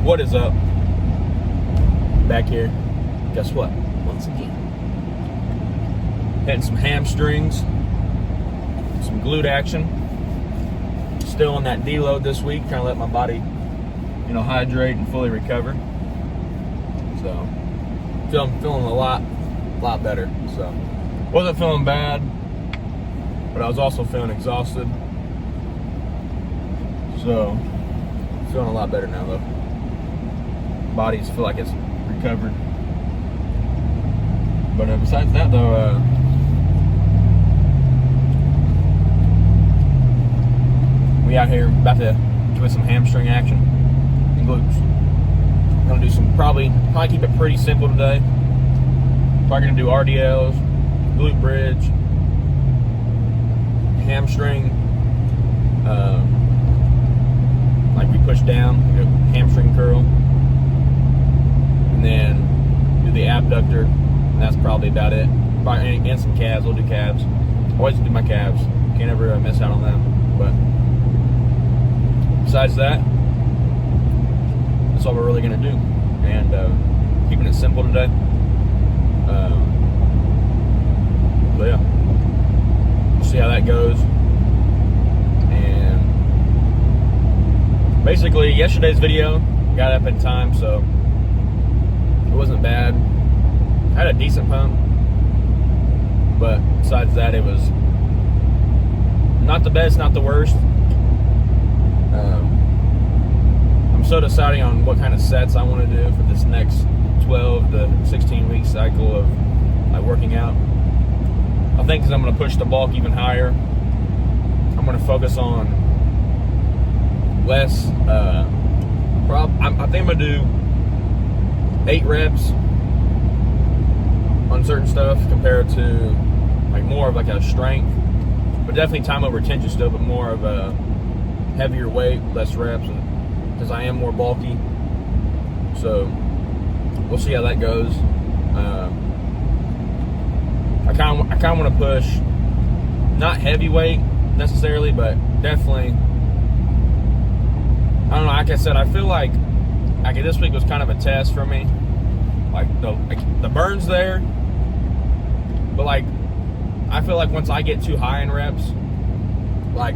What is up? Back here. Guess what? Once again, hitting some hamstrings, some glute action. Still on that deload this week, trying to let my body, hydrate and fully recover. So, feeling a lot better. So, wasn't feeling bad, but I was also feeling exhausted. So, feeling a lot better now though. Bodies feel like it's recovered. But besides that though, we out here about to do some hamstring action and glutes. I'm gonna do some probably keep it pretty simple today. Probably gonna do RDLs, glute bridge, hamstring, like we push down, hamstring curl, and then do the abductor, and that's probably about it. Probably, and some calves. We'll do calves. Always do my calves. Can't ever miss out on them. But besides that, that's all we're really gonna do, and keeping it simple today. So yeah, we'll see how that goes. And basically, yesterday's video got up in time, so it wasn't bad. I had a decent pump, but besides that, it was not the best, not the worst. I'm still deciding on what kind of sets I want to do for this next 12 to 16 week cycle of working out. I think because I'm going to push the bulk even higher, I'm going to focus on less. I think I'm going to do 8 reps on certain stuff compared to more of a strength, but definitely time over tension still, but more of a heavier weight, less reps, because I am more bulky. So we'll see how that goes. I kind of want to push not heavyweight necessarily, but definitely. I don't know. Like I said, I feel like this week was kind of a test for me. The burn's there, but I feel like once I get too high in reps, I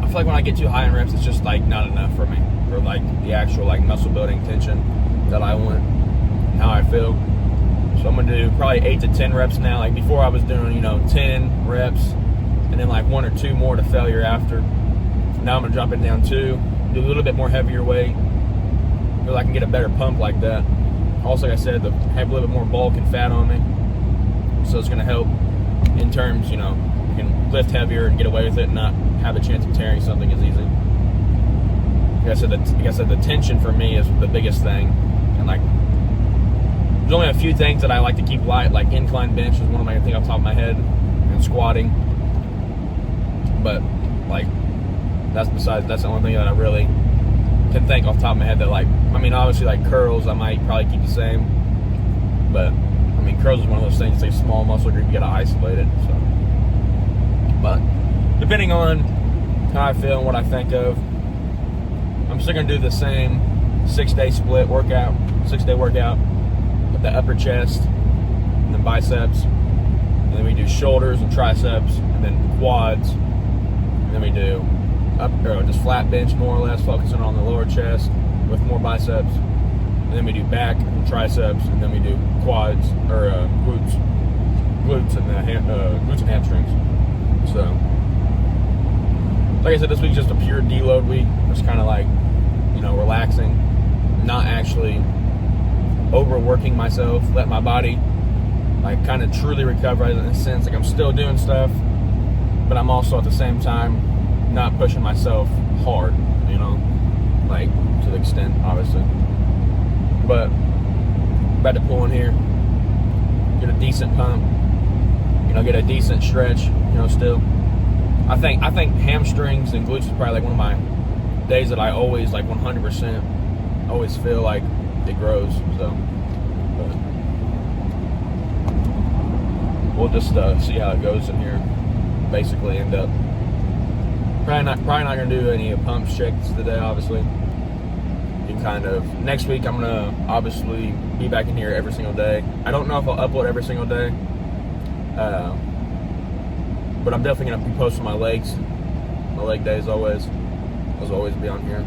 feel like when I get too high in reps, it's just not enough for me for the actual muscle building tension that I want, how I feel. So I'm gonna do probably 8 to 10 reps now. Before I was doing 10 reps and then 1 or 2 more to failure after. Now I'm gonna drop it down 2, do a little bit more heavier weight. Feel I can get a better pump like that. Also, like I said, have a little bit more bulk and fat on me, so it's gonna help in terms, you can lift heavier and get away with it and not have a chance of tearing something as easy. Like I said, the tension for me is the biggest thing, and there's only a few things that I like to keep light, like incline bench is one of my things off the top of my head, and squatting. But that's the only thing that I really can think off the top of my head that obviously curls I might probably keep the same, but curls is one of those things. It's a small muscle group, you gotta isolate it. So, but depending on how I feel and what I think of, I'm still gonna do the same 6-day split workout, 6-day workout with the upper chest and then biceps, and then we do shoulders and triceps, and then quads, and then we do just flat bench more or less, focusing on the lower chest with more biceps, and then we do back and triceps, and then we do quads or glutes and glutes and hamstrings. So, like I said, this week's just a pure deload week. Just kind of relaxing, not actually overworking myself, let my body kind of truly recover in a sense. I'm still doing stuff, but I'm also at the same time not pushing myself hard, to the extent, obviously. But about to pull in here, get a decent pump, get a decent stretch, still. I think hamstrings and glutes is probably one of my days that I always 100% always feel like it grows. So, but we'll just see how it goes in here. Basically, end up Probably not gonna do any pump checks today, obviously. You kind of next week I'm gonna obviously be back in here every single day. I don't know if I'll upload every single day, but I'm definitely gonna be posting my legs, my leg days always. I'll always be on here.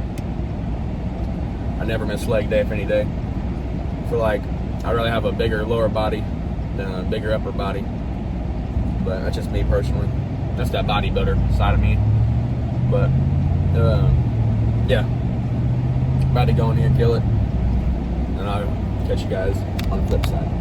I never miss leg day if any day. I feel like I really have a bigger lower body than a bigger upper body, but that's just me personally. That's that bodybuilder side of me. But yeah, about to go in here and kill it, and I'll catch you guys on the flip side.